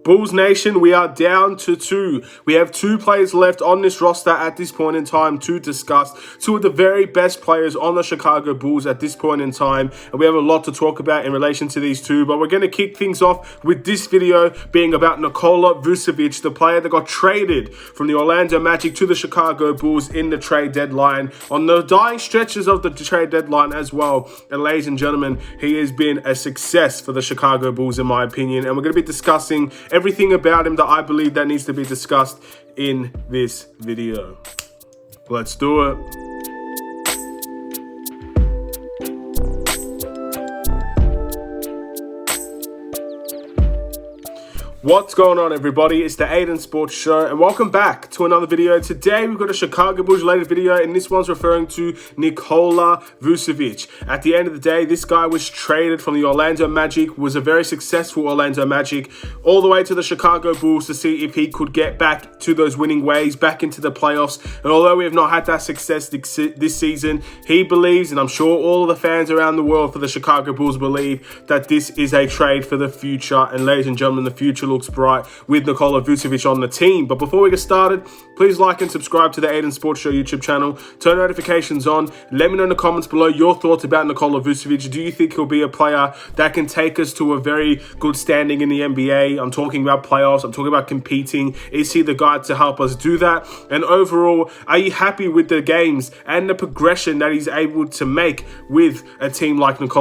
Bulls Nation, we are down to 2. We have 2 players left on this roster at this point in time to discuss. 2 of the very best players on the Chicago Bulls at this point in time. And we have a lot to talk about in relation to these 2. But we're going to kick things off with this video being about Nikola Vucevic, the player that got traded from the Orlando Magic to the Chicago Bulls in the trade deadline. On the dying stretches of the trade deadline as well. And ladies and gentlemen, he has been a success for the Chicago Bulls in my opinion. And we're going to be discussing everything about him that I believe that needs to be discussed in this video. Let's do it. What's going on, everybody? It's the Aidan Sports Show, and welcome back to another video. Today, we've got a Chicago Bulls related video, and this one's referring to Nikola Vucevic. At the end of the day, this guy was traded from the Orlando Magic, was a very successful Orlando Magic, all the way to the Chicago Bulls to see if he could get back to those winning ways, back into the playoffs. And although we have not had that success this season, he believes, and I'm sure all of the fans around the world for the Chicago Bulls believe, that this is a trade for the future. And ladies and gentlemen, the future looks bright with Nikola Vucevic on the team. But before we get started, please like and subscribe to the Aidan Sports Show YouTube channel. Turn notifications on. Let me know in the comments below your thoughts about Nikola Vucevic. Do you think he'll be a player that can take us to a very good standing in the NBA? I'm talking about playoffs. I'm talking about competing. Is he the guy to help us do that? And overall, are you happy with the games and the progression that he's able to make with a team like with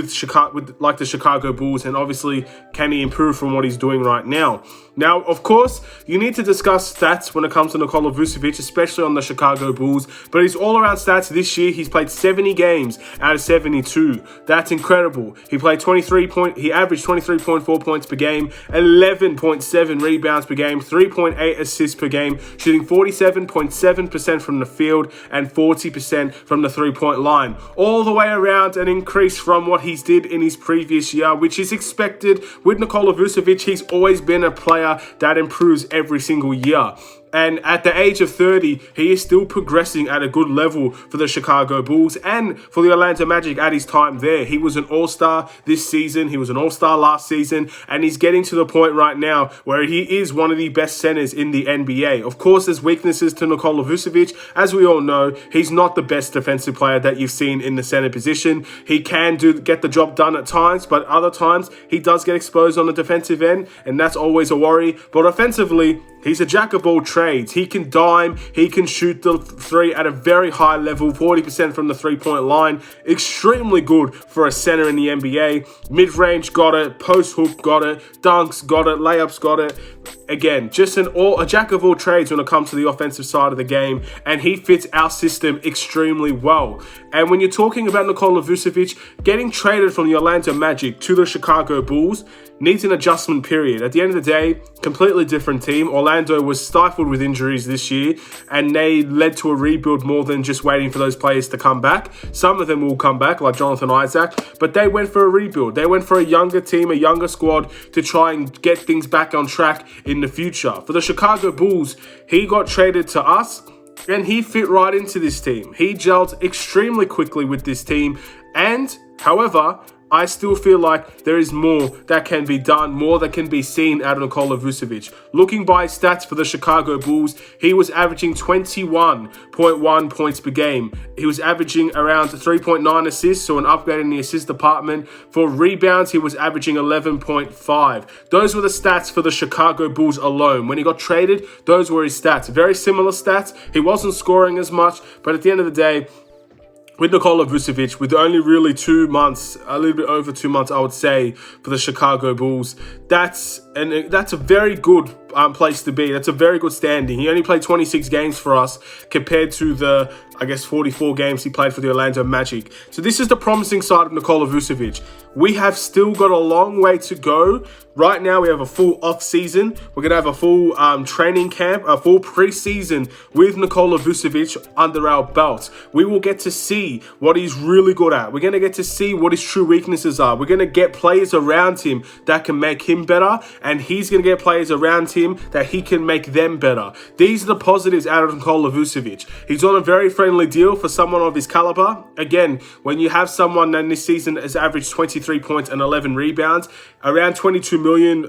the Chicago Bulls? And obviously, can he improve from what he's doing right now? Now, of course, you need to discuss stats when it comes to Nikola Vucevic, especially on the Chicago Bulls. But his all-around stats this year, he's played 70 games out of 72. That's incredible. He averaged 23.4 points per game, 11.7 rebounds per game, 3.8 assists per game, shooting 47.7% from the field and 40% from the three-point line. All the way around an increase from what he did in his previous year, which is expected. With Nikola Vucevic, he's always been a player that improves every single year. And at the age of 30, he is still progressing at a good level for the Chicago Bulls and for the Orlando Magic at his time there. He was an all-star this season. He was an all-star last season. And he's getting to the point right now where he is one of the best centers in the NBA. Of course, there's weaknesses to Nikola Vucevic. As we all know, he's not the best defensive player that you've seen in the center position. He can get the job done at times, but other times he does get exposed on the defensive end, and that's always a worry. But offensively, he's a jack of all trades. He can dime, he can shoot the three at a very high level, 40% from the three-point line. Extremely good for a center in the NBA. Mid-range got it, post-hook got it, dunks got it, layups got it. Again, just a jack of all trades when it comes to the offensive side of the game, and he fits our system extremely well. And when you're talking about Nikola Vucevic, getting traded from the Orlando Magic to the Chicago Bulls needs an adjustment period. At the end of the day, completely different team. Orlando was stifled with injuries this year, and they led to a rebuild more than just waiting for those players to come back. Some of them will come back, like Jonathan Isaac, but they went for a rebuild. They went for a younger team, a younger squad to try and get things back on track in the future. For the Chicago Bulls, he got traded to us, and he fit right into this team. He gelled extremely quickly with this team, and however, I still feel like there is more that can be done, more that can be seen out of Nikola Vucevic. Looking by his stats for the Chicago Bulls, he was averaging 21.1 points per game. He was averaging around 3.9 assists, so an upgrade in the assist department. For rebounds, he was averaging 11.5. Those were the stats for the Chicago Bulls alone. When he got traded, those were his stats. Very similar stats. He wasn't scoring as much, but at the end of the day, with Nikola Vucevic, with only really 2 months, a little bit over 2 months, I would say, for the Chicago Bulls, that's a very good place to be. That's a very good standing. He only played 26 games for us compared to the, 44 games he played for the Orlando Magic. So this is the promising side of Nikola Vucevic. We have still got a long way to go. Right now, we have a full off-season. We're going to have a full training camp, a full preseason with Nikola Vucevic under our belt. We will get to see what he's really good at. We're going to get to see what his true weaknesses are. We're going to get players around him that can make him better, and he's going to get players around him him that he can make them better. These are the positives out of Nikola Vucevic. He's on a very friendly deal for someone of his caliber. Again, when you have someone that this season has averaged 23 points and 11 rebounds, around $22 million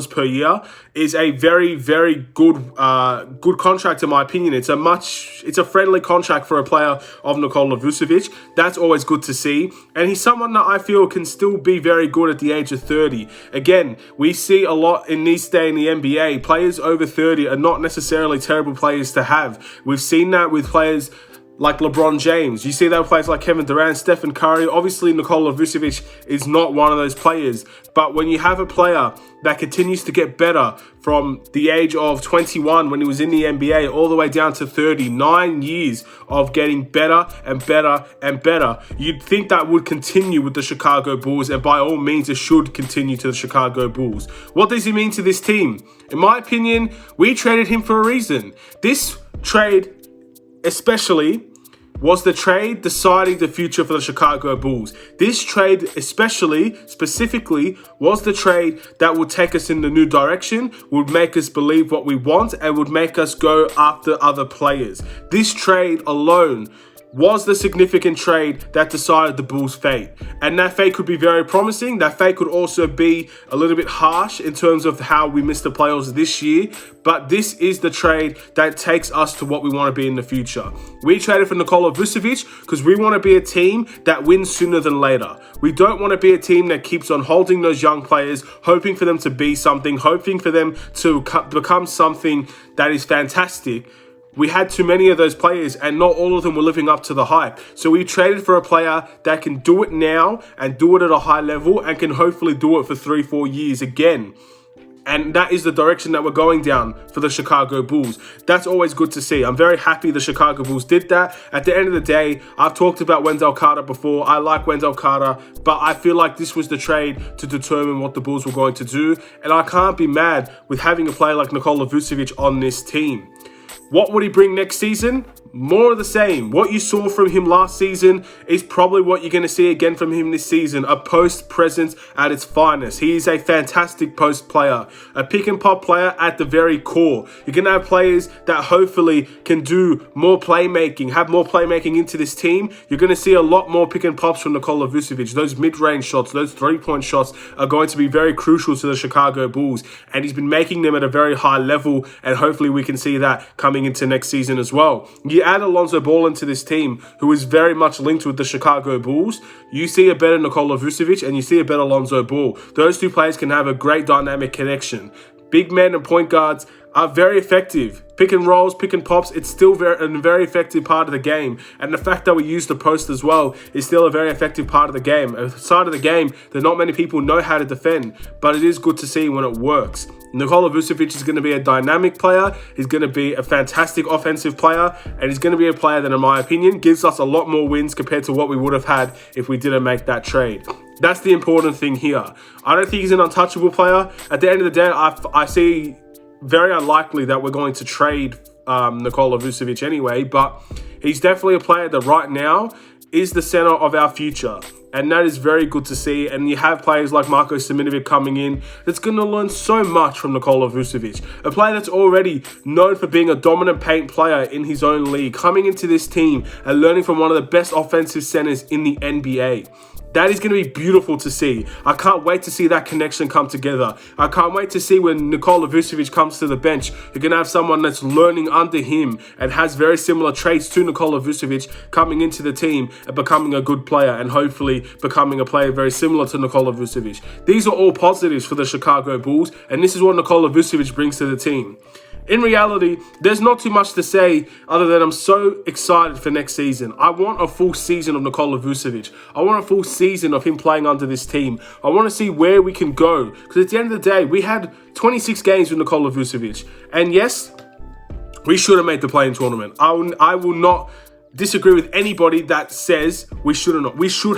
per year is a very, very good contract in my opinion. It's a friendly contract for a player of Nikola Vucevic. That's always good to see. And he's someone that I feel can still be very good at the age of 30. Again, we see a lot in this day in the NBA. Players over 30 are not necessarily terrible players to have. We've seen that with players like LeBron James. You see that with players like Kevin Durant, Stephen Curry. Obviously, Nikola Vucevic is not one of those players. But when you have a player that continues to get better from the age of 21 when he was in the NBA all the way down to 39 years of getting better and better and better, you'd think that would continue with the Chicago Bulls, and by all means, it should continue to the Chicago Bulls. What does he mean to this team? In my opinion, we traded him for a reason. This trade especially was the trade deciding the future for the Chicago Bulls. This trade specifically was the trade that would take us in the new direction, would make us believe what we want, and would make us go after other players. This trade alone was the significant trade that decided the Bulls' fate. And that fate could be very promising. That fate could also be a little bit harsh in terms of how we missed the playoffs this year. But this is the trade that takes us to what we want to be in the future. We traded for Nikola Vucevic because we want to be a team that wins sooner than later. We don't want to be a team that keeps on holding those young players, hoping for them to be something, hoping for them to become something that is fantastic. We had too many of those players and not all of them were living up to the hype. So we traded for a player that can do it now and do it at a high level and can hopefully do it for 3-4 years again. And that is the direction that we're going down for the Chicago Bulls. That's always good to see. I'm very happy the Chicago Bulls did that. At the end of the day, I've talked about Wendell Carter before. I like Wendell Carter, but I feel like this was the trade to determine what the Bulls were going to do. And I can't be mad with having a player like Nikola Vucevic on this team. What would he bring next season? More of the same. What you saw from him last season is probably what you're going to see again from him this season. A post presence at its finest. He is a fantastic post player. A pick and pop player at the very core. You're going to have players that hopefully can do more playmaking, have more playmaking into this team. You're going to see a lot more pick and pops from Nikola Vucevic. Those mid-range shots, those three-point shots are going to be very crucial to the Chicago Bulls. And he's been making them at a very high level. And hopefully we can see that coming into next season as well. You add Alonzo Ball into this team, who is very much linked with the Chicago Bulls, you see a better Nikola Vucevic and you see a better Alonzo Ball. Those two players can have a great dynamic connection. Big men and point guards are very effective. Pick and rolls, pick and pops, it's still a very effective part of the game. And the fact that we use the post as well is still a very effective part of the game. A side of the game that not many people know how to defend, but it is good to see when it works. Nikola Vucevic is going to be a dynamic player. He's going to be a fantastic offensive player. And he's going to be a player that, in my opinion, gives us a lot more wins compared to what we would have had if we didn't make that trade. That's the important thing here. I don't think he's an untouchable player. At the end of the day, I see very unlikely that we're going to trade Nikola Vucevic anyway, but he's definitely a player that right now is the center of our future. And that is very good to see. And you have players like Marko Simonovic coming in that's going to learn so much from Nikola Vucevic. A player that's already known for being a dominant paint player in his own league, coming into this team and learning from one of the best offensive centers in the NBA. That is going to be beautiful to see. I can't wait to see that connection come together. I can't wait to see when Nikola Vucevic comes to the bench, you're going to have someone that's learning under him and has very similar traits to Nikola Vucevic coming into the team and becoming a good player and hopefully becoming a player very similar to Nikola Vucevic. These are all positives for the Chicago Bulls, and this is what Nikola Vucevic brings to the team. In reality, there's not too much to say other than I'm so excited for next season. I want a full season of Nikola Vucevic. I want a full season of him playing under this team. I want to see where we can go. Because at the end of the day, we had 26 games with Nikola Vucevic. And yes, we should have made the play-in tournament. I will not disagree with anybody that says we should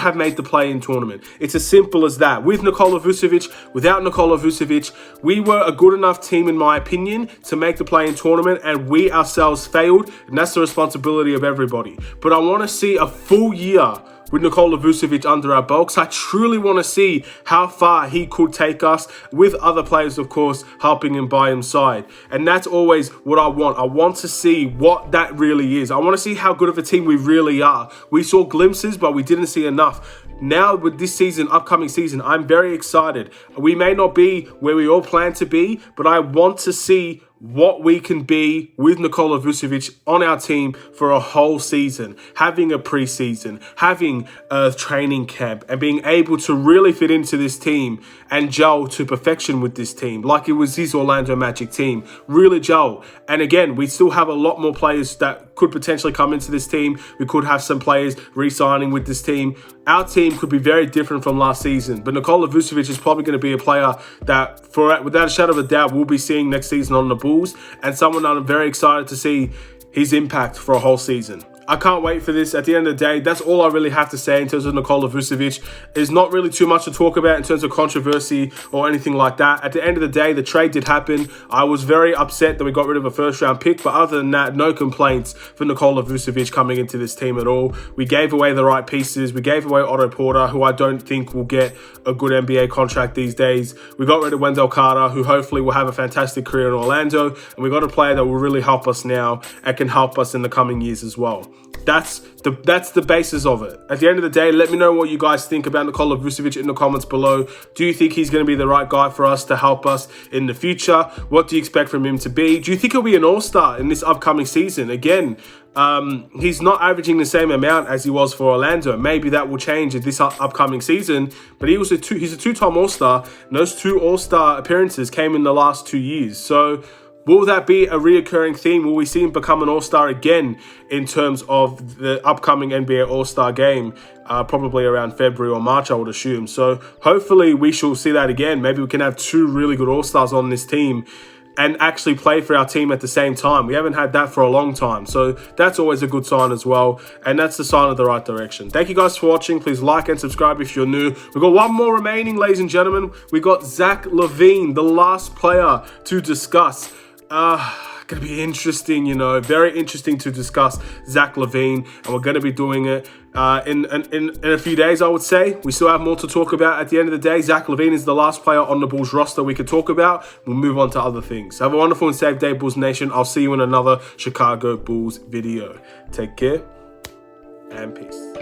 have made the play-in tournament. It's as simple as that. With Nikola Vucevic, without Nikola Vucevic, we were a good enough team, in my opinion, to make the play-in tournament, and we ourselves failed, and that's the responsibility of everybody. But I want to see a full year with Nikola Vucevic under our belt. I truly want to see how far he could take us with other players, of course, helping him by his side. And that's always what I want. I want to see what that really is. I want to see how good of a team we really are. We saw glimpses, but we didn't see enough. Now with this season, upcoming season, I'm very excited. We may not be where we all plan to be, but I want to see what we can be with Nikola Vucevic on our team for a whole season, having a preseason, having a training camp, and being able to really fit into this team and gel to perfection with this team, like it was his Orlando Magic team, really gel. And again, we still have a lot more players that could potentially come into this team. We could have some players re-signing with this team. Our team could be very different from last season, but Nikola Vucevic is probably going to be a player that, without a shadow of a doubt, we'll be seeing next season on the Bulls, and someone that I'm very excited to see his impact for a whole season. I can't wait for this. At the end of the day, that's all I really have to say in terms of Nikola Vucevic. There's not really too much to talk about in terms of controversy or anything like that. At the end of the day, the trade did happen. I was very upset that we got rid of a first-round pick, but other than that, no complaints for Nikola Vucevic coming into this team at all. We gave away the right pieces. We gave away Otto Porter, who I don't think will get a good NBA contract these days. We got rid of Wendell Carter, who hopefully will have a fantastic career in Orlando, and we got a player that will really help us now and can help us in the coming years as well. That's the basis of it. At the end of the day, let me know what you guys think about Nikola Vucevic in the comments below. Do you think he's going to be the right guy for us to help us in the future? What do you expect from him to be? Do you think he'll be an all-star in this upcoming season? Again, he's not averaging the same amount as he was for Orlando. Maybe that will change in this upcoming season, but he's a two-time all-star, and those 2 all-star appearances came in the last 2 years. So will that be a reoccurring theme? Will we see him become an all-star again in terms of the upcoming NBA All-Star game? Probably around February or March, I would assume. So hopefully we shall see that again. Maybe we can have 2 really good all-stars on this team and actually play for our team at the same time. We haven't had that for a long time. So that's always a good sign as well. And that's the sign of the right direction. Thank you guys for watching. Please like and subscribe if you're new. We've got one more remaining, ladies and gentlemen. We got Zach LaVine, the last player to discuss. Gonna be interesting, you know, very interesting to discuss Zach LaVine, and we're gonna be doing it in a few days, I would say. We still have more to talk about. At the end of the day, Zach LaVine is the last player on the Bulls roster we could talk about. We'll move on to other things. Have a wonderful and safe day, Bulls Nation. I'll see you in another Chicago Bulls video. Take care and peace.